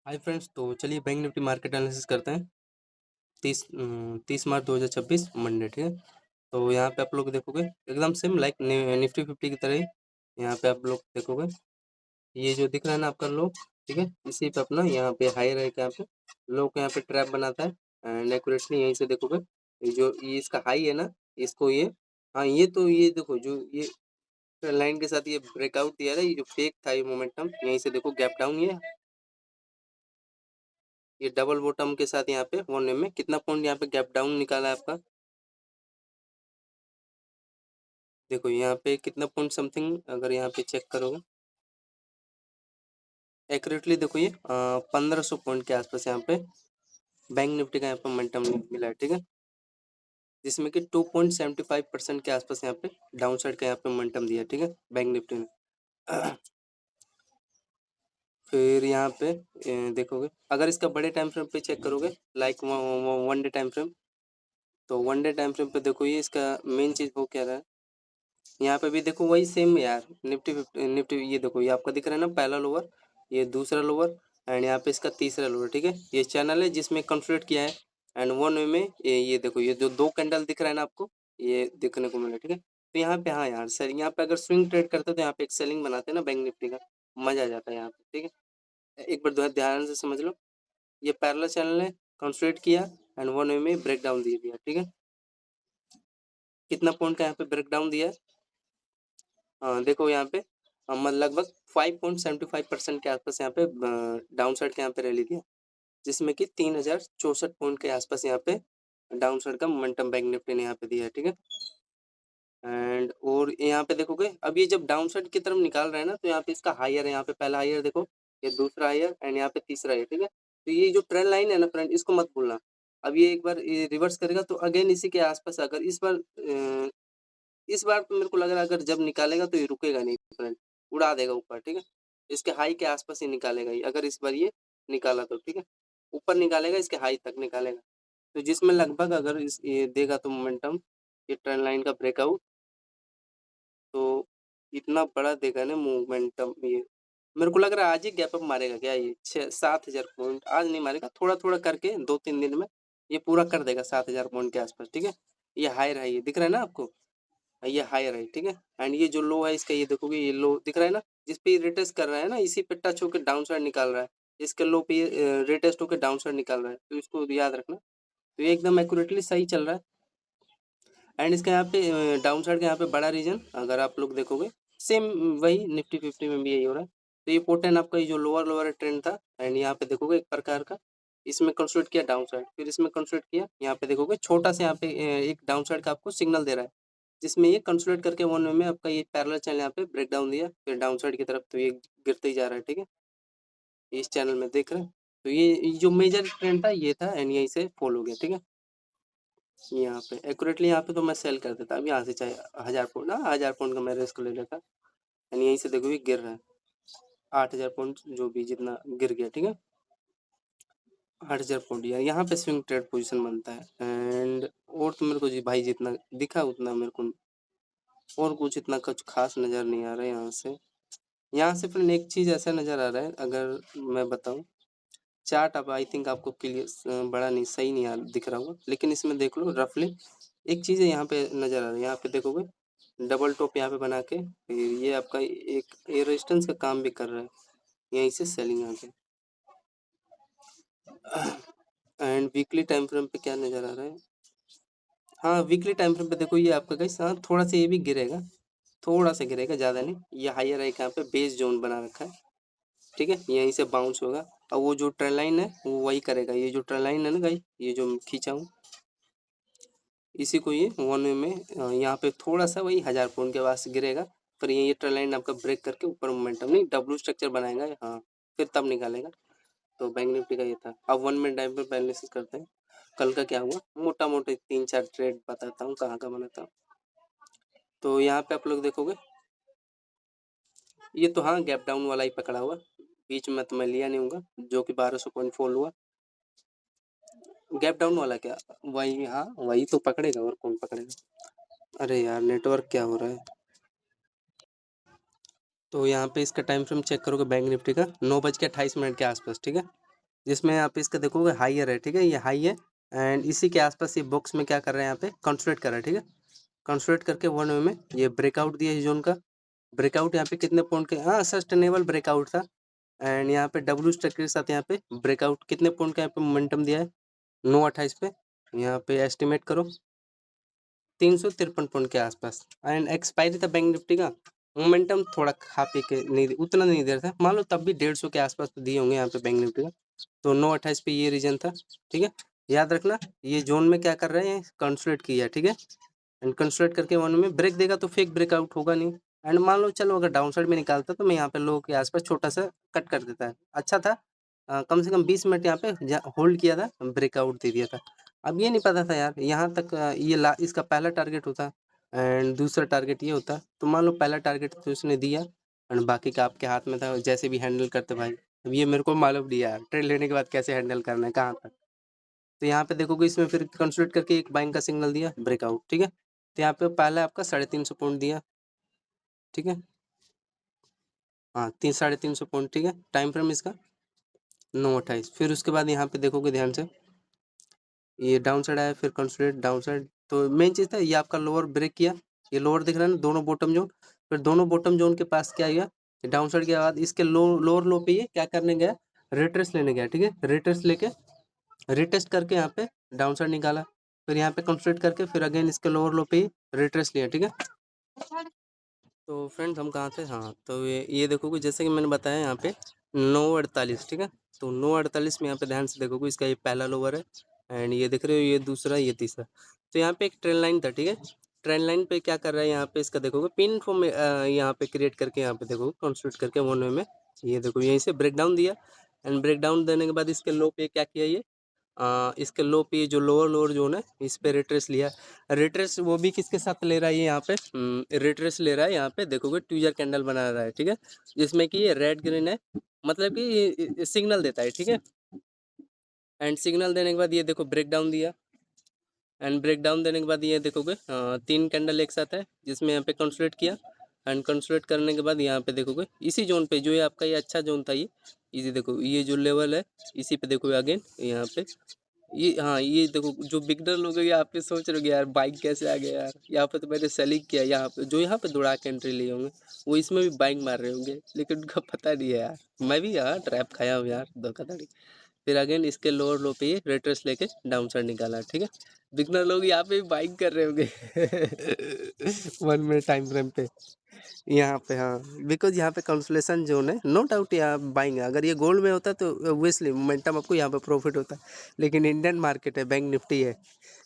Hi friends, तो चलिए bank Nifty market analysis करते हैं। 30 मार्च 2026 मंडे, ठीक है। तो यहाँ पे आप लोग देखोगे एकदम सेम लाइक निफ्टी 50 की तरह ही यहाँ पे आप लोग देखोगे ये जो दिख रहा है ना आपका लो, ठीक है। इसी पे अपना यहाँ पे हाई रहेगा, यहाँ पे लो को यहाँ पे ट्रैप बनाता है एंड एक्यूरेटली यहीं से देखोगे ये इसका हाई है ना, इसको ये, हाँ ये तो ये देखो जो ये लाइन के साथ ये ब्रेकआउट दिया है, ये जो फेक था ये मोमेंटम, यहीं से देखो गैप डाउन ये डबल बॉटम के साथ यहाँ पे 1 में कितना पॉइंट यहाँ पे गैप डाउन निकाला है आपका। देखो यहाँ पे कितना पॉइंट समथिंग, अगर यहाँ पे चेक करोगे एक्यूरेटली देखो ये 1500 पॉइंट के आसपास यहाँ पे बैंक निफ्टी का यहाँ पे मोमेंटम मिला है, ठीक है। जिसमें कि 2.75% के आसपास यहाँ पे डाउन साइड का यहाँ पे मोमेंटम दिया है, ठीक है, बैंक निफ्टी ने। फिर यहाँ पे देखोगे अगर इसका बड़े टाइम फ्रेम पे चेक करोगे लाइक 1 डे टाइम फ्रेम, तो 1 डे टाइम फ्रेम पे देखो ये इसका मेन चीज हो क्या रहा है। यहाँ पे भी देखो वही सेम यार, निफ्टी 50 निफ्टी ये देखो ये आपका दिख रहा है ना, पहला लोअर, ये दूसरा लोअर एंड यहाँ पे इसका तीसरा लोअर, ठीक है। ये चैनल है जिसमें कंसोलिडेट किया है एंड 1 वे में ये देखो ये जो दो कैंडल दिख रहा है ना आपको, ये देखने को मिला, ठीक है। तो यहाँ पे हाँ यार सर, यहाँ पे अगर स्विंग ट्रेड करते तो यहाँ पे एक सेलिंग बनाते हैं ना बैंक निफ्टी का, मजा आ जाता है यहाँ पे, ठीक है। एक बार ध्यान से समझ लो, ये पैरेलल चैनल है, कंसोलिडेट किया एंड 1 वे में ब्रेक डाउन दे दिया, ठीक है। कितना पॉइंट का यहाँ पे ब्रेक डाउन दिया है, देखो यहाँ पे लगभग 5.75% के आसपास यहाँ पे डाउन साइड के यहाँ पे रैली दिया, जिसमें कि 3064 पॉइंट के आसपास यहाँ पे डाउन साइड का मोमेंटम बैंक निफ्टी ने यहाँ पे दिया है, ठीक है। एंड और यहाँ पे देखोगे अब ये जब डाउन साइड की तरफ निकाल रहा है ना, तो यहाँ पे इसका हायर है, यहाँ पे पहला हायर देखो, ये दूसरा हायर एंड यहाँ पे तीसरा हायर, ठीक है। तो ये जो ट्रेंड लाइन है ना फ्रेंड, इसको मत भूलना। अब ये एक बार ये रिवर्स करेगा तो अगेन इसी के आसपास, अगर इस बार तो मेरे को लग रहा है अगर जब निकालेगा तो ये रुकेगा नहीं फ्रेंड, उड़ा देगा ऊपर, ठीक है। इसके हाई के आसपास ही निकालेगा ये, अगर इस बार ये निकाला तो, ठीक है। ऊपर निकालेगा, इसके हाई तक निकालेगा, तो जिसमें लगभग अगर इस ये देगा तो मोमेंटम, ये ट्रेंड लाइन का ब्रेकआउट, तो इतना बड़ा देगा ना मोमेंटम, ये मेरे को लग रहा है आज ही गैप अप मारेगा क्या, ये 6-7 हजार पॉइंट आज नहीं मारेगा, थोड़ा थोड़ा करके 2-3 दिन में ये पूरा कर देगा 7 हजार पॉइंट के आसपास, ठीक है। ये हाई रहा है, ये दिख रहा है ना आपको, ये हायर है, ठीक है। एंड ये जो लो है इसका, ये देखोगे ये लो दिख रहा है ना, जिस पे रिटेस्ट कर रहा है ना, इसी पे टच होकर डाउन साइड निकाल रहा है, इसके लो पे रिटेस्ट होकर डाउन साइड निकाल रहा है, तो इसको याद रखना। तो ये एकदम एक्यूरेटली सही चल रहा है एंड इसका यहाँ पे डाउन साइड का यहाँ पे बड़ा रीजन अगर आप लोग देखोगे, सेम वही निफ्टी 50 में भी यही हो रहा है। तो ये पोर्टन आपका ये जो लोअर लोअर ट्रेंड था एंड यहाँ पे देखोगे एक प्रकार का इसमें कंसोलिडेट किया डाउन साइड, फिर इसमें कंसोलिडेट किया, यहाँ पे देखोगे छोटा सा यहाँ पे एक डाउन साइड का आपको सिग्नल दे रहा है, जिसमें ये कंसोलिडेट करके 1 वे में आपका ये पैरेलल चैनल यहाँ पे ब्रेक डाउन दिया, फिर डाउन साइड की तरफ, तो ये गिरते ही जा रहा है, ठीक है। इस चैनल में देख रहे हैं, तो ये जो मेजर ट्रेंड था ये था एंड यहीं से फॉल हो गया, ठीक है। यहाँ पे एक्यूरेटली यहाँ पे तो मैं सेल कर देता, अब यहाँ से चाहे 1000 पॉइंट, 1000 पॉइंट का मैं रिस्क ले लेता एंड यहीं से देखो ये गिर रहा है 8000 पॉइंट, जो भी जितना गिर गया, ठीक है। 8000 पॉइंट यार यहाँ पे स्विंग ट्रेड पोजीशन बनता है एंड और तो मेरे को जी भाई जितना दिखा उतना मेरे को और कुछ इतना कुछ खास नज़र नहीं आ रहा है यहाँ से फिर एक चीज़ ऐसा नज़र आ रहा है, अगर मैं बताऊँ चार्ट, अब आई थिंक आपको क्लियर बड़ा नहीं सही नहीं दिख रहा होगा, लेकिन इसमें देख लो रफली एक चीज़ है यहाँ पे नज़र आ रहा है, यहाँ पे देखोगे डबल टॉप यहाँ पे बना के, फिर ये आपका एक ये रेजिस्टेंस का काम भी कर रहा है, यहीं से सेलिंग आ गया। एंड वीकली टाइम फ्रेम पे क्या नज़र आ रहा है, हाँ वीकली टाइम फ्रेम पे देखो ये आपका गाइस, हाँ थोड़ा सा ये भी गिरेगा, थोड़ा सा गिरेगा, ज़्यादा नहीं। ये हायर है यहाँ पे बेस जोन बना रखा है, ठीक है, यहीं से बाउंस होगा और वो जो ट्रेंड लाइन है वो वही करेगा, ये जो ट्रेंड लाइन है ना गाइस, ये जो खींचा हूँ इसी को ये 1 वे में यहाँ पे थोड़ा सा वही 1000 पॉइंट के पास गिरेगा, फिर ये ट्रेंड लाइन आपका ब्रेक करके ऊपर मोमेंटम नहीं डब्ल्यू स्ट्रक्चर बनाएगा, हाँ फिर तब निकालेगा। तो बैंक निफ्टी का ये था। अब 1 मिनट टाइम पे एनालिसिस करते हैं कल का क्या हुआ, मोटा मोटा 3-4 ट्रेड बताता हूँ कहाँ का बना था। तो यहाँ पे आप लोग देखोगे ये तो हाँ गैप डाउन वाला ही पकड़ा हुआ, बीच में तो मैं लिया नहीं होगा, जो कि 1200 पॉइंट फॉल हुआ। गैप डाउन वाला क्या, वही हाँ वही तो पकड़ेगा, और कौन पकड़ेगा। अरे यार नेटवर्क क्या हो रहा है। तो यहाँ पे इसका टाइम फ्रेम चेक करोगे बैंक निफ्टी का 9:28 के आसपास, ठीक है। जिसमें यहाँ पे इसका देखोगे हाइयर है, ठीक है, ये हाई है एंड इसी के आसपास ये बॉक्स में क्या कर रहे हैं, यहाँ पे कंसोलिडेट कर रहा है, ठीक है। कंसोलिडेट करके वन वे में ये ब्रेकआउट दिया है जोन का। ब्रेकआउट यहाँ पे कितने पॉइंट के, हाँ सस्टेनेबल ब्रेकआउट था एंड यहाँ पे डब्ल्यू स्ट्रक्चर के साथ यहाँ पे ब्रेकआउट कितने पॉइंट का यहाँ पे मोमेंटम दिया है 928 पे। यहाँ पे एस्टिमेट करो 353 पॉइंट के आसपास एंड एक्सपायरी था बैंक निफ्टी का। मोमेंटम थोड़ा खा पी के नहीं, उतना नहीं दे रहा था, मान लो तब भी 150 के आसपास तो दिए होंगे यहाँ पे बैंक निफ्टी का। तो 928 पे ये रीजन था, ठीक है। याद रखना ये जोन में क्या कर रहे हैं, कंसोलिडेट किया, ठीक है। एंड कंसोलिडेट करके वन में ब्रेक देगा तो फेक ब्रेकआउट होगा नहीं। एंड मान लो चलो अगर डाउन साइड में निकालता तो मैं यहाँ पे लोगों के आसपास छोटा सा कट कर देता है, अच्छा था। कम से कम 20 मिनट यहाँ पे होल्ड किया था, ब्रेकआउट दे दिया था। अब ये नहीं पता था यार यहाँ तक ये इसका पहला टारगेट होता एंड दूसरा टारगेट ये होता, तो मान लो पहला टारगेट तो उसने दिया एंड बाकी का आपके हाथ में था, जैसे भी हैंडल करते भाई। अब ये मेरे को मालूम नहीं यार ट्रेड लेने के बाद कैसे हैंडल करना है, कहाँ तक। तो यहाँ पे देखोगे इसमें फिर कंसोलिडेट करके एक बाइंग का सिग्नल दिया, ब्रेकआउट, ठीक है। तो यहाँ पे पहला आपका 350 पॉइंट दिया, ठीक है। हाँ 350 पॉइंट, ठीक है। टाइम फ्रेम इसका 928। फिर उसके बाद यहाँ पे देखोगे ध्यान से ये डाउन साइड आया, फिर कंसोलिडेट डाउन साइड। तो मेन चीज़ था ये आपका लोअर ब्रेक किया, ये लोअर दिख रहा है ना, दोनों बॉटम जोन। फिर दोनों बॉटम जोन के पास क्या आएगा, डाउन साइड के बाद इसके लोअर लो पे ये क्या करने गया, रिट्रेस लेने गया, ठीक है। रिट्रेस लेके रिटेस्ट करके यहाँ पे डाउन साइड निकाला, फिर यहाँ पे कंसोलिडेट करके फिर अगेन इसके लोअर लो पे रिट्रेस लिया, ठीक है। तो फ्रेंड्स हम कहाँ थे, हाँ तो ये देखोगे जैसे कि मैंने बताया यहाँ पे 948, ठीक है। तो 948 में यहाँ पे ध्यान से देखोगे इसका ये पहला लोअर है एंड ये देख रहे हो ये दूसरा, ये तीसरा। तो यहाँ पे एक ट्रेंड लाइन था, ठीक है। ट्रेंड लाइन पे क्या कर रहा है यहाँ पे इसका देखोगे पिन फॉर्म में यहाँ पे क्रिएट करके यहाँ पे देखोगे कंसोलिडेट करके वन वे में ये देखो यहीं से ब्रेक डाउन दिया एंड ब्रेक डाउन देने के बाद इसके लो पे क्या किया ये इसके लो पे जो लोअर जोन है इस पे रिट्रेस लिया। रिट्रेस वो भी किसके साथ ले रहा है ये यहाँ पे रिट्रेस ले रहा है, यहाँ पे देखोगे ट्विजर कैंडल बना रहा है, ठीक है। जिसमें कि ये रेड ग्रीन है, मतलब कि ये सिग्नल देता है, ठीक है। एंड सिग्नल देने के बाद ये देखो ब्रेक डाउन दिया एंड ब्रेक डाउन देने के बाद ये देखोगे 3 कैंडल एक साथ है जिसमें यहाँ पे कंसोलिडेट किया एंड कंसोलिडेट करने के बाद यहाँ पे देखोगे इसी जोन पे जो ये आपका ये अच्छा जोन था ये इसी देखो ये जो लेवल है इसी पे देखो अगेन यहाँ पे ये, हाँ ये देखो जो बिगनर लोग हैं यहाँ पे सोच रहे हो यार बाइक कैसे आ गया यार, यहाँ पे तो मैंने सेलिंग किया, यहाँ पे जो यहाँ पे दौड़ा के एंट्री लिए होंगे वो इसमें भी बाइक मार रहे होंगे, लेकिन उनका पता नहीं है यार। मैं भी यार ट्रैप खाया हूँ यार, धोखाधड़ी। फिर अगेन इसके लोअर लो पे ये रेट्रेस लेके डाउन साइड निकाला, ठीक है। बिगनर लोग यहाँ पे भी बाइक कर रहे होंगे 1 मिनट टाइम फ्रेम पे यहाँ पे, हाँ बिकॉज यहाँ पे कंसोलेशन जोन है, नो डाउट यहाँ बाइंग है। अगर ये गोल्ड में होता तो ऑब्वियसली मोमेंटम आपको यहाँ पे प्रॉफिट होता, लेकिन इंडियन मार्केट है, बैंक निफ्टी है,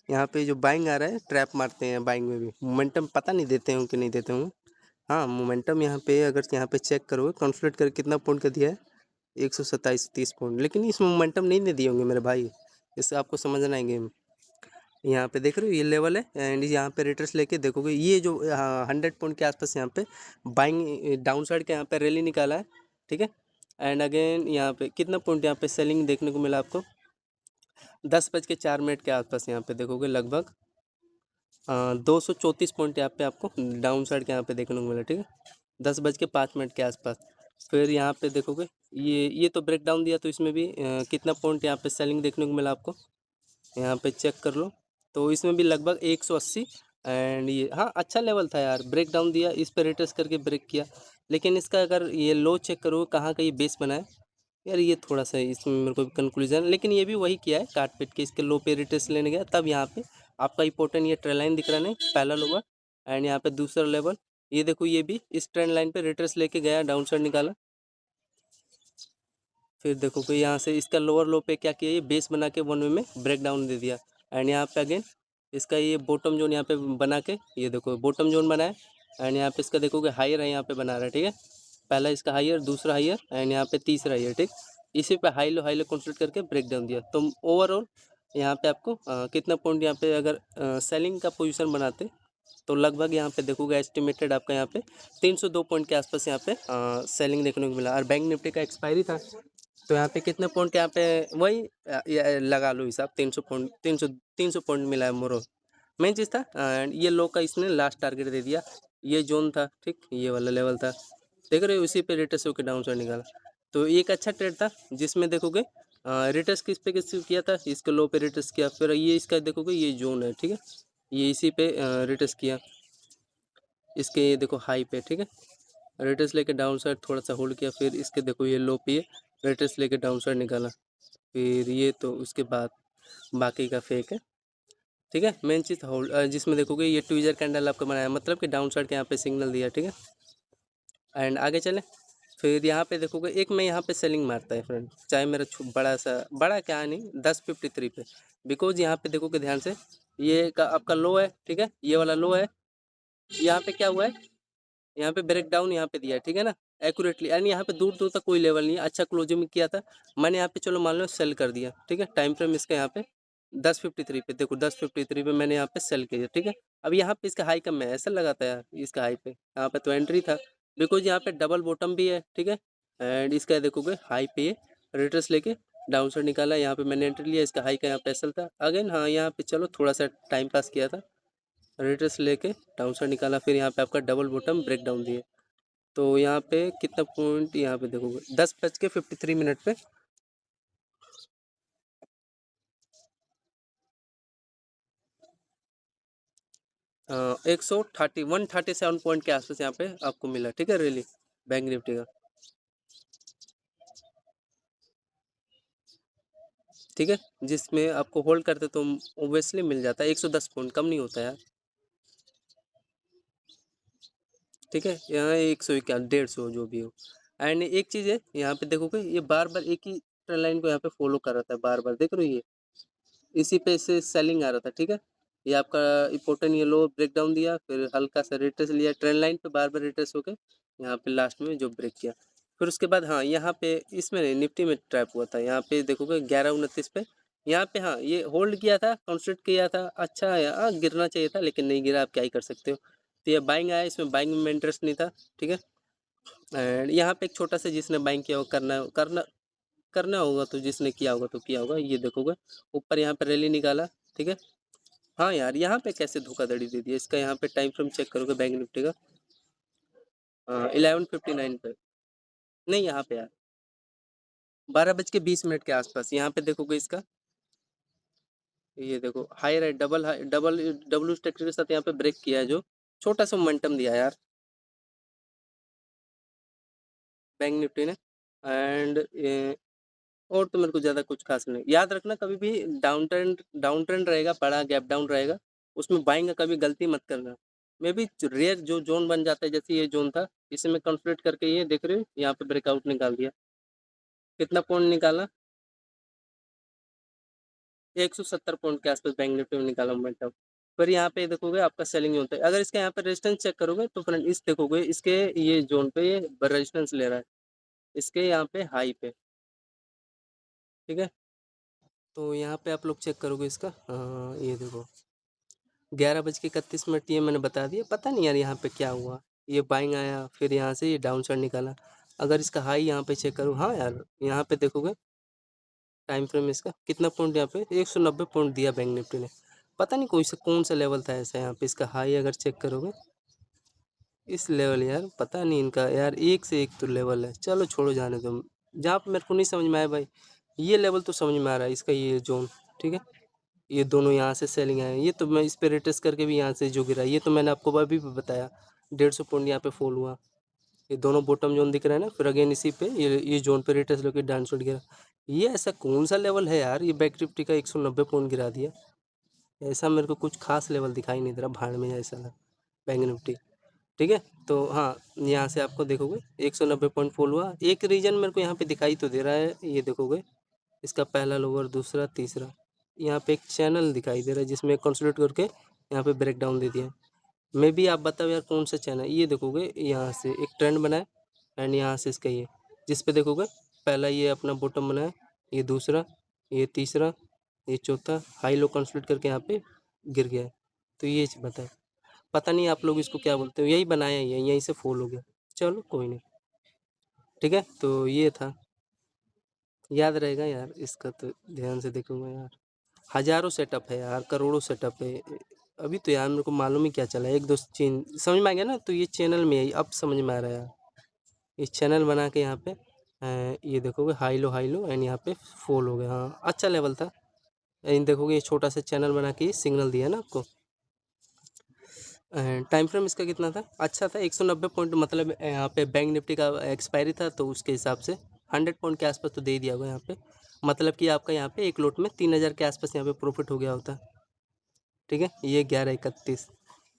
यहाँ पे जो बाइंग आ रहा है ट्रैप मारते हैं बाइंग में भी। मोमेंटम पता नहीं देते हूँ कि नहीं देते हूँ, हाँ मोमेंटम यहाँ पे अगर यहाँ पे चेक करोगे कंसोलिडेट कर कितना पॉइंट का दिया है 127-30 पॉइंट, लेकिन इस मोमेंटम नहीं दे दिए होंगे मेरे भाई, इससे आपको समझना है गेम। यहाँ पे देख रहे हो ये लेवल है एंड यहाँ पे रिट्रेस लेके देखोगे ये जो 100 पॉइंट के आसपास यहाँ पे बाइंग डाउन साइड के यहाँ पे रैली निकाला है, ठीक है। एंड अगेन यहाँ पे कितना पॉइंट यहाँ पे सेलिंग देखने को मिला आपको 10:04 के आसपास यहाँ पे देखोगे लगभग 234 पॉइंट यहाँ पे आपको डाउन साइड के यहाँ पे देखने को मिला, ठीक है। 10:05 के आसपास। फिर यहाँ पे देखोगे ये तो ब्रेक डाउन दिया, तो इसमें भी कितना पॉइंट यहाँ पे सेलिंग देखने को मिला आपको, यहाँ पे चेक कर लो। तो इसमें भी लगभग 180 एंड ये, हाँ अच्छा लेवल था यार, ब्रेक डाउन दिया, इस पर रिट्रेस करके ब्रेक किया। लेकिन इसका अगर ये लो चेक करो कहाँ का ये बेस बना है यार, ये थोड़ा सा इसमें मेरे को कंक्लूजन, लेकिन ये भी वही किया है काट पीट के इसके लो पे रिट्रेस लेने गया, तब यहाँ पे आपका इंपॉर्टेंट ये ट्रेंड लाइन दिख रहा है नहीं, पहला लोअर एंड यहाँ पे दूसरा लेवल। ये देखो ये भी इस ट्रेंड लाइन पे रिट्रेस लेके गया, डाउन साइड निकाला। फिर देखो कि यहाँ से इसका लोअर लो पे क्या किया, ये बेस बना के वन वे में ब्रेक डाउन दे दिया एंड यहाँ पे अगेन इसका ये बॉटम जोन यहाँ पे बना के ये देखो बॉटम जोन बनाया एंड यहाँ पे इसका देखोगे हायर है यहाँ पे बना रहा है, ठीक है। पहला इसका हायर, दूसरा हायर एंड यहाँ पे तीसरा हायर, ठीक। इसी पे हाई लो कंसिडर करके ब्रेक डाउन दिया। तो ओवरऑल यहाँ पे आपको कितना पॉइंट यहाँ पे अगर सेलिंग का पोजीशन बनाते तो लगभग यहाँ पे देखोगे एस्टिमेटेड आपका यहाँ पे 302 पॉइंट के आसपास यहाँ पे सेलिंग देखने को मिला। और बैंक निफ्टी का एक्सपायरी था तो यहाँ पे कितने पॉइंट यहाँ पे वही लगा लो हिसाब, 300 पॉइंट, 300 पॉइंट मिला है मोरो। मेन चीज़ था एंड ये लो का इसने लास्ट टारगेट दे दिया, ये जोन था, ठीक, ये वाला लेवल था, देख रहे हो, उसी पे रिट्रेस होकर डाउन साइड निकाला। तो एक अच्छा ट्रेड था जिसमें देखोगे रिटर्स किस पे किया था, इसके लो पे रिटर्स किया, फिर ये इसका देखोगे ये जोन है, ठीक है, ये इसी पे रिटर्स किया, इसके ये देखो हाई पे, ठीक है, रिटर्स लेके डाउन साइड थोड़ा सा होल्ड किया, फिर इसके देखो ये लो पे रिटर्स लेके डाउन साइड निकाला, फिर ये तो उसके बाद बाकी का फेक है, ठीक है। मेन चीज़ होल्ड जिसमें देखोगे ये ट्विजर कैंडल आपका बनाया, मतलब कि डाउन साइड के यहाँ पे सिग्नल दिया, ठीक है। एंड आगे चले, फिर यहाँ पे देखोगे एक में यहाँ पे सेलिंग मारता है फ्रेंड, चाहे मेरा बड़ा सा, बड़ा क्या नहीं, 1053 पे, बिकॉज यहाँ पे देखोगे ध्यान से, ये का आपका लो है, ठीक है, ये वाला लो है, यहाँ पे क्या हुआ है, यहाँ पे ब्रेक डाउन यहाँ पे दिया है, ठीक है ना, एक्यूरेटली, यानी यहाँ पे दूर दूर तक कोई लेवल नहीं है, अच्छा क्लोजिंग किया था मैंने यहाँ पे, चलो मान लो सेल कर दिया, ठीक है। टाइम फ्रेम इसका यहाँ पे 1053 पे, देखो 1053 पे मैंने यहाँ पे सेल किया, ठीक है। अब यहाँ पे इसका हाई कम है, ऐसा लगाता है यार, इसका हाई पे यहाँ पे तो एंट्री था, बिकॉज यहाँ पे डबल बॉटम भी है, ठीक है। एंड इसका देखोगे हाई पे ये रिट्रेस लेके डाउन साइड निकाला, यहाँ पे मैंने एंट्री लिया, इसका हाई का यहाँ पे एसल था अगेन, हाँ यहाँ पे चलो थोड़ा सा टाइम पास किया था, रिट्रेस लेके डाउन साइड निकाला, फिर यहाँ पे आपका डबल बॉटम ब्रेक डाउन दिए, तो यहाँ पे कितना पॉइंट, यहाँ पे देखोगे 10:53 पे 137 पॉइंट के आसपास यहाँ पे आपको मिला, ठीक है, रैली बैंक निफ्टी का, ठीक है, जिसमें आपको होल्ड करते तो ओब्वियसली मिल जाता है, 110 पॉइंट कम नहीं होता यार, ठीक है, यहाँ 100 क्या 150 जो भी हो। एंड एक चीज़ है यहाँ पे देखोगे, ये बार बार एक ही ट्रेंड लाइन को यहाँ पे फॉलो कर रहा था, बार बार देख रहे हो, ये इसी पे से सेलिंग आ रहा था, ठीक है। ये आपका इम्पोर्टेंट ये लो ब्रेक डाउन दिया, फिर हल्का सा रिट्रेस लिया, ट्रेंड लाइन पे बार बार रिट्रेस होके यहाँ पे लास्ट में जो ब्रेक किया, फिर उसके बाद हाँ यहाँ पे इसमें नहीं, निफ्टी में ट्रैप हुआ था, यहाँ पे देखोगे 11:29 पे, यहाँ पे हाँ ये होल्ड किया था, कंस्ट्रक्ट किया था, अच्छा है, हाँ गिरना चाहिए था लेकिन नहीं गिरा, आप क्या ही कर सकते हो। तो ये बाइंग आया, इसमें बाइंग में इंटरेस्ट नहीं था, ठीक है। एंड यहाँ पे एक छोटा सा जिसने बाइंग किया वो करना करना करना होगा, तो जिसने किया होगा तो किया होगा, ये देखोगे ऊपर यहाँ पे रैली निकाला, ठीक है। हाँ यार यहाँ पे कैसे धोखाधड़ी दे दिया, इसका यहाँ पे टाइम फ्रेम चेक करोगे बैंक निफ्टी का, 11:59 पे, नहीं यहाँ पे यार 12:20 के आसपास, यहाँ पे देखोगे इसका, ये देखो high right double high double W structure के साथ यहाँ पे ब्रेक किया है, जो छोटा सा मोमेंटम दिया यार बैंक निफ्टी ने। एंड और तो मेरे को ज़्यादा कुछ खास नहीं, याद रखना कभी भी डाउन ट्रेंड रहेगा, बड़ा गैप डाउन रहेगा, उसमें बाइंग का कभी गलती मत करना, मे बी रेयर जो जोन बन जाता है, जैसे ये जोन था, इसे मैं कंप्लीट करके ये देख रहे हो यहाँ पे ब्रेकआउट निकाल दिया, कितना पॉइंट निकाला, 170 पॉइंट के आसपास बैंक निफ्टी में निकाला मोमेंटम। फिर यहाँ पे देखोगे आपका सेलिंग होता है, अगर इसका यहाँ पे रेजिस्टेंस चेक करोगे तो फ्रेंड इस देखोगे इसके ये जोन पे ये रेजिस्टेंस ले रहा है, इसके यहाँ पे हाई पे, ठीक है। तो यहाँ पे आप लोग चेक करोगे इसका, ये देखो 11:31 ये मैंने बता दिया, पता नहीं यार यहाँ पे क्या हुआ, ये बाइंग आया, फिर यहाँ से ये डाउन साइड निकाला, अगर इसका हाई यहाँ पे चेक करूँ, हाँ यार यहाँ पे देखोगे टाइम फ्रेम इसका कितना पॉइंट, यहाँ पे 190 पॉइंट दिया बैंक निफ्टी ने, पता नहीं कोई सा कौन सा लेवल था ऐसा, यहाँ पे इसका हाई अगर चेक करोगे इस लेवल, यार पता नहीं इनका यार, एक से एक तो लेवल है, चलो छोड़ो जाने दो, जहाँ पे मेरे को नहीं समझ में आया भाई, ये लेवल तो समझ में आ रहा है इसका, ये जोन, ठीक है, ये दोनों यहाँ से सेलिंग आए, ये तो मैं इस पे रिटेस्ट करके भी यहाँ से जो गिरा, ये तो मैंने आपको अभी भी बताया, 150 पॉइंट यहाँ पे फॉल हुआ, ये दोनों बॉटम जोन दिख रहा है ना, फिर अगेन इसी पे ये जोन पे रिटेस्ट लेके डाउन साइड गिरा, ये ऐसा कौन सा लेवल है यार, ये बैंक निफ्टी का 190 पॉइंट गिरा दिया, ऐसा मेरे को कुछ खास लेवल दिखाई नहीं दे रहा, भाड़ में ऐसा ना बैंक निफ्टी, ठीक है। तो हाँ यहाँ से आपको देखोगे 190 पॉइंट फॉल हुआ, एक रीजन मेरे को यहाँ पे दिखाई तो दे रहा है, ये देखोगे इसका पहला लोअर, दूसरा, तीसरा, यहाँ पे एक चैनल दिखाई दे रहा है जिसमें कंसोलिडेट करके यहाँ पे ब्रेक डाउन दे दिया है, मे बी आप बताओ यार कौन सा चैनल, ये देखोगे यहाँ से एक ट्रेंड बना है, एंड यहाँ से इसका ये जिस पे देखोगे पहला ये अपना बॉटम बना है, ये दूसरा, ये तीसरा, ये चौथा, हाई लो कंसोलिडेट करके यहाँ पे गिर गया है, तो ये बताए, पता नहीं आप लोग इसको क्या बोलते हो, यही बनाया ही है, यहीं से फॉल हो गया, चलो कोई नहीं, ठीक है। तो ये था, याद रहेगा यार इसका, तो ध्यान से देखूंगा यार, हजारों सेटअप है यार, करोड़ों सेटअप है, अभी तो यार मेरे को मालूम ही क्या चला, एक दो चीन समझ में आ गया ना, तो ये चैनल में है, अब समझ में आ रहा है यार, इस चैनल बना के यहाँ पे ये देखोगे हाई लो एंड यहाँ पे फॉल हो गया। हाँ अच्छा लेवल था। एंड देखोगे ये छोटा सा चैनल बना के सिग्नल दिया ना आपको। टाइम फ्रेम इसका कितना था, अच्छा था 190 पॉइंट, मतलब यहाँ पे बैंक निफ्टी का एक्सपायरी था तो उसके हिसाब से 100 पॉइंट के आसपास तो दे दिया होगा यहाँ पे। मतलब कि आपका यहाँ पे एक लोट में 3000 के आसपास यहाँ पे प्रॉफिट हो गया होता। ठीक है, ये 11:31।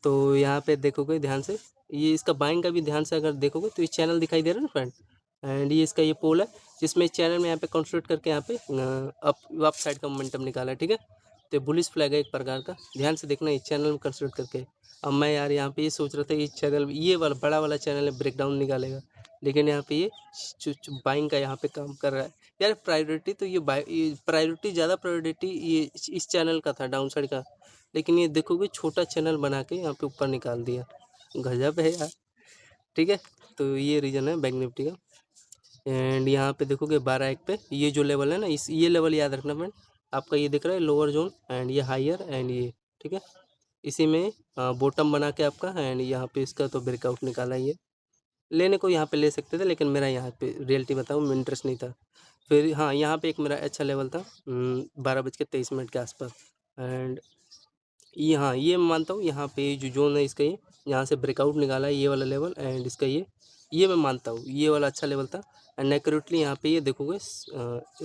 तो यहाँ पे देखोगे ध्यान से, ये इसका बाइंग का भी ध्यान से अगर देखोगे तो ये चैनल दिखाई दे रहा है ना फ्रेंड, एंड ये इसका ये पोल है जिसमें चैनल में यहाँ पे कंस्ट्रक्ट करके यहाँ पे अप साइड का मोमेंटम निकाला है। ठीक है, तो बुलिश फ्लैग है एक प्रकार का, ध्यान से देखना ये चैनल में कंस्ट्रक्ट करके। अब मैं यार यहाँ पे ये सोच रहा था ये चैनल, ये वाला बड़ा वाला चैनल है ब्रेकडाउन निकालेगा, लेकिन यहाँ पे ये बाइंग का यहाँ पे काम कर रहा है। यार प्रायोरिटी तो ये प्रायोरिटी ज़्यादा प्रायोरिटी ये इस चैनल का था डाउन साइड का, लेकिन ये देखोगे छोटा चैनल बना के यहाँ पे ऊपर निकाल दिया, गजब है यार। ठीक है, तो ये रीजन है बैंक निफ्टी का। एंड यहाँ पे देखोगे 12:01 पे ये जो लेवल है ना, इस ये लेवल याद रखना फ्रेंड, आपका ये दिख रहा है लोअर जोन एंड ये हायर एंड ये, ठीक है, इसी में बॉटम बना के आपका एंड यहाँ पे इसका तो ब्रेकआउट निकाला है। ये लेने को यहाँ पे ले सकते थे, लेकिन मेरा यहाँ पे रियलिटी बताऊँ इंटरेस्ट नहीं था। फिर हाँ यहाँ पे एक मेरा अच्छा लेवल था 12:23 के आसपास, एंड ये हाँ ये मैं मानता हूँ यहाँ पे जो जोन है इसका, ये यहाँ से ब्रेकआउट निकाला है ये वाला लेवल, एंड इसका ये मैं मानता हूँ ये वाला अच्छा लेवल था। एंड एक्यूरेटली यहाँ पे ये देखोगे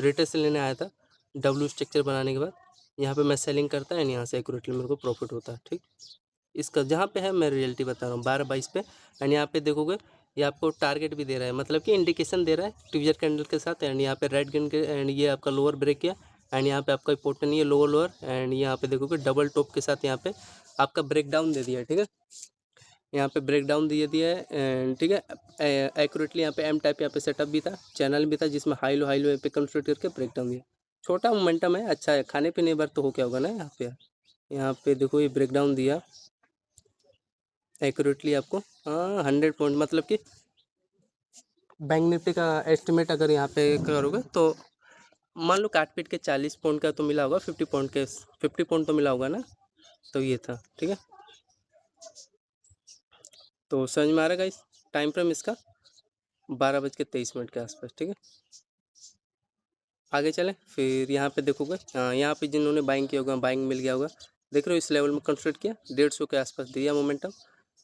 रेटर से लेने आया था, डब्ल्यू स्ट्रक्चर बनाने के बाद यहाँ पे मैं सेलिंग करता है एंड यहाँ से एक्यूरेटली मेरे को प्रॉफिट होता है। ठीक, इसका जहाँ पे है मैं रियलिटी बता रहा हूँ 12:22 पे, एंड यहाँ पे देखोगे ये आपको टारगेट भी दे रहा है, मतलब कि इंडिकेशन दे रहा है ट्विजर कैंडल के साथ, एंड यहाँ पे रेड कैंडल के एंड ये आपका लोअर ब्रेक किया, एंड यहाँ पे आपका इम्पोर्टेंट ये लोअर लोअर, एंड यहाँ पे देखोगे डबल टॉप के साथ यहाँ पे आपका ब्रेक डाउन दे दिया है। ठीक है, यहाँ पे ब्रेक डाउन दे दिया है एंड ठीक है एक्यूरेटली यहाँ पे एम टाइप यहाँ पे सेटअप भी था, चैनल भी था जिसमें हाई लो पे कंस्ट्रक्ट करके ब्रेक डाउन दिया। छोटा मोमेंटम है, अच्छा है, खाने पीने बार तो हो क्या होगा ना यहाँ पे देखो ये ब्रेक डाउन दिया एक्यूरेटली आपको। हाँ 100 पॉइंट, मतलब कि बैंक निफ्टी का एस्टिमेट अगर यहाँ पे करोगे तो मान लो काट पीट के 40 पॉइंट का तो मिला होगा, 50 पॉइंट तो मिला होगा ना, तो ये था। ठीक है, तो समझ में आ रहा है गाइस, टाइम फ्रेम इसका 12:23 के आसपास। ठीक है, आगे चलें, फिर यहाँ पे देखोगे यहाँ पे जिन्होंने बाइंग किया होगा बाइंग मिल गया होगा, देख रहे हो इस लेवल में कंस्ट्रक्ट किया 150 के आसपास दिया मोमेंटम,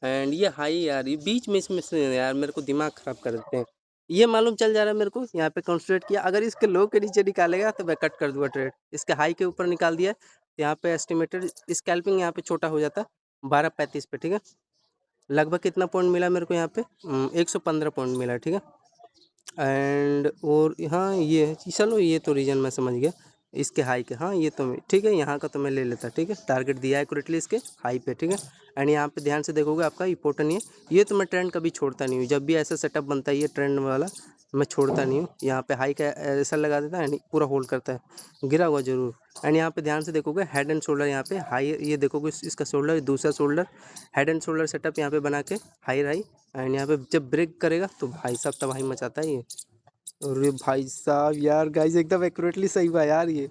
एंड ये हाई यार ये बीच में इसमें से यार मेरे को दिमाग खराब कर देते हैं। ये मालूम चल जा रहा है मेरे को यहाँ पे कंस्ट्रक्ट किया, अगर इसके लो के नीचे निकालेगा तो मैं कट कर दूंगा ट्रेड, इसके हाई के ऊपर निकाल दिया यहाँ पे एस्टिमेटेड स्कैल्पिंग यहाँ पे छोटा हो जाता 12:35 पे। ठीक है, लगभग कितना पॉइंट मिला मेरे को यहाँ पे 115 पॉइंट मिला। ठीक है, एंड और हाँ ये है, चलो ये तो रीजन मैं समझ गया इसके हाई के, हाँ ये तो ठीक है यहाँ का तो मैं ले लेता। ठीक है, टारगेट दिया है एक्यूरेटली इसके हाई पे। ठीक है, एंड यहाँ पे ध्यान से देखोगे आपका इंपॉर्टेंट ये तो मैं ट्रेंड कभी छोड़ता नहीं हूँ, जब भी ऐसा सेटअप बनता है ये ट्रेंड वाला मैं छोड़ता नहीं हूँ। यहाँ पे हाई का ऐसा लगा देता है एंड पूरा होल्ड करता है, गिरा हुआ जरूर। एंड यहाँ पे ध्यान से देखोगे हेड एंड शोल्डर यहाँ पे हाई, ये देखोगे इसका शोल्डर दूसरा shoulder, head and shoulder setup यहाँ पे बना के हाई हाई, एंड यहाँ पे जब ब्रेक करेगा तो भाई साहब तबाही मचाता है ये। अरे भाई साहब यार गाइस एकदम एक्यूरेटली सही हुआ यार, ये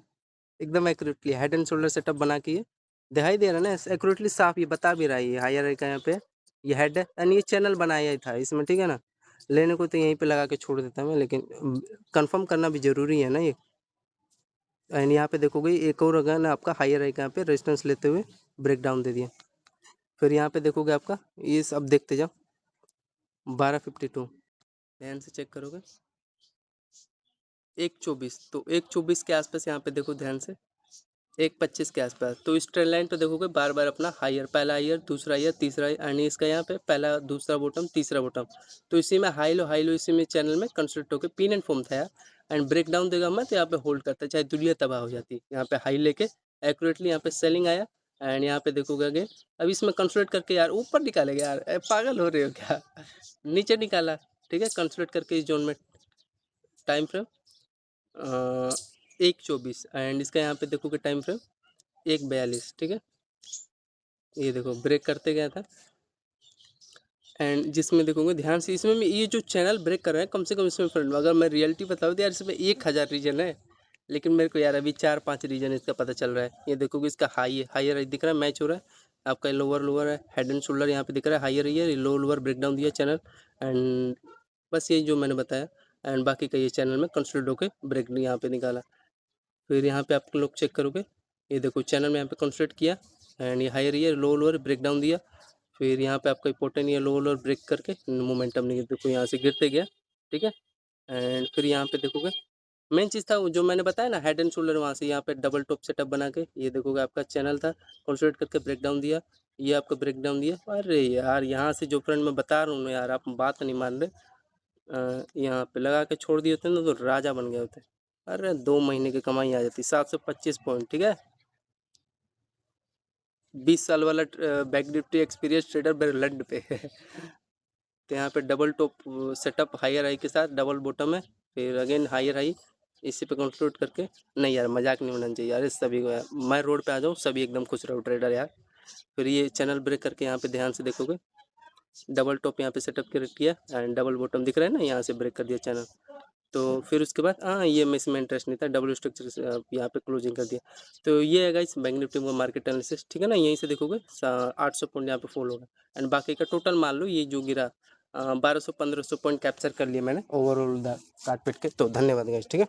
एकदम accurately head and shoulder setup बना के ये दिखाई दे रहा है ना एक्यूरेटली साफ, ये बता भी रहा है ये हायर का यहाँ पे ये हेड है एंड ये चैनल बनाया ही था इसमें। ठीक है ना, लेने को तो यहीं पे लगा के छोड़ देता मैं, लेकिन कंफर्म करना भी जरूरी है ना ये। एंड यहाँ पे देखोगे एक और अगर ना आपका हायर है यहाँ पे रेजिस्टेंस लेते हुए ब्रेक डाउन दे दिया। फिर यहाँ पे देखोगे आपका ये सब देखते जाओ 12:52, ध्यान से चेक करोगे 1:24, तो 1:24 के आसपास यहाँ पे देखो ध्यान से 1:25 के आसपास, तो इस ट्रेंड लाइन पे देखोगे बार बार अपना हायर, पहला हायर दूसरा हायर तीसरा, यानी इसका यहाँ पे पहला दूसरा बॉटम तीसरा बॉटम, तो इसी में हाई लो इसी में चैनल में कंस्ट्रक्ट होकर पिन एंड फॉर्म था यार, एंड ब्रेक डाउन देगा मत यहाँ पे होल्ड करता है चाहे दुनिया तबाह हो जाती है। यहाँ पे हाई लेके एक्यूरेटली यहाँ पे सेलिंग आया, एंड यहाँ पे देखोगे अगेन अब इसमें कंस्ट्रक्ट करके यार ऊपर निकालेगा यार, पागल हो रहे हो क्या नीचे निकाला। ठीक है, कंस्ट्रक्ट करके इस जोन में टाइम फ्रेम 1:24, एंड इसका यहाँ पे देखोगे टाइम फ्रेम 1:42। ठीक है, ये देखो ब्रेक करते गया था, एंड जिसमें देखोगे ध्यान से इसमें ये जो चैनल ब्रेक कर रहे हैं कम से कम इसमें फ्रेंड अगर मैं रियलिटी बताऊँ तो यार इसमें 1000 रीजन है, लेकिन मेरे को यार अभी 4-5 रीजन इसका पता चल रहा है। ये देखोगे इसका हाई हायर दिख रहा है मैच हो रहा है, आपका लोअर लोअर है, हेड एंड शोल्डर यहाँ पे दिख रहा है हायर ये लो लोअर ब्रेक डाउन दिया चैनल, एंड बस ये जो मैंने बताया एंड बाकी का ये चैनल में कंसोलिडेट होके ब्रेक यहाँ पे निकाला। फिर यहाँ पे आप लोग चेक करोगे, ये देखो चैनल में यहाँ पे कंसोलिडेट किया एंड ये हायर ये लो लोअर ब्रेक डाउन दिया। फिर यहाँ पे आपका इंपॉर्टेंट ये लो लोअर ब्रेक करके मोमेंटम नहीं, देखो यहाँ से गिरते गया, ठीक है। एंड फिर यहाँ पे देखोगे मेन चीज़ था वो जो मैंने बताया ना, हेड एंड शोल्डर, वहाँ से यहाँ पे डबल टॉप सेटअप बना के ये देखोगे आपका चैनल था, कंसोलिडेट करके ब्रेक डाउन दिया, ये आपका ब्रेक डाउन दिया। अरे यार यहाँ से जो फ्रेंड मैं बता रहा हूँ ना यार, आप बात नहीं मान रहे, यहाँ पे लगा के छोड़ दिए होते ना तो राजा बन गए होते। अरे 2 महीने की कमाई आ जाती 725 पॉइंट, ठीक है। 20 साल वाला बैक निफ्टी एक्सपीरियंस ट्रेडर मेरे लंड पे तो यहाँ पे double top setup higher high के साथ डबल बॉटम है, फिर अगेन हायर हाई, इसी पे कंक्लूड करके। नहीं यार मजाक नहीं होना चाहिए यार, सभी को यार मैं रोड पे आ जाऊँ सभी एकदम खुश रहो ट्रेडर यार। फिर ये चैनल ब्रेक करके यहाँ पे ध्यान से देखोगे डबल टॉप यहाँ पे सेटअप कर किया एंड डबल बॉटम दिख रहा है ना, यहाँ से ब्रेक कर दिया चैनल। तो फिर उसके बाद ये में इसमें इंटरेस्ट नहीं था, डबल स्ट्रक्चर से यहाँ पे क्लोजिंग कर दिया। तो ये है गाइस बैंक निफ्टी का मार्केट एनालिसिस, ठीक है ना। यहीं से देखोगे 800 पॉइंट यहाँ पे फॉल होगा एंड बाकी का टोटल मान लो ये जो गिरा 1200-1500 पॉइंट कैप्चर कर लिया मैंने ओवरऑल काट पीट के। तो धन्यवाद गाइस, ठीक है।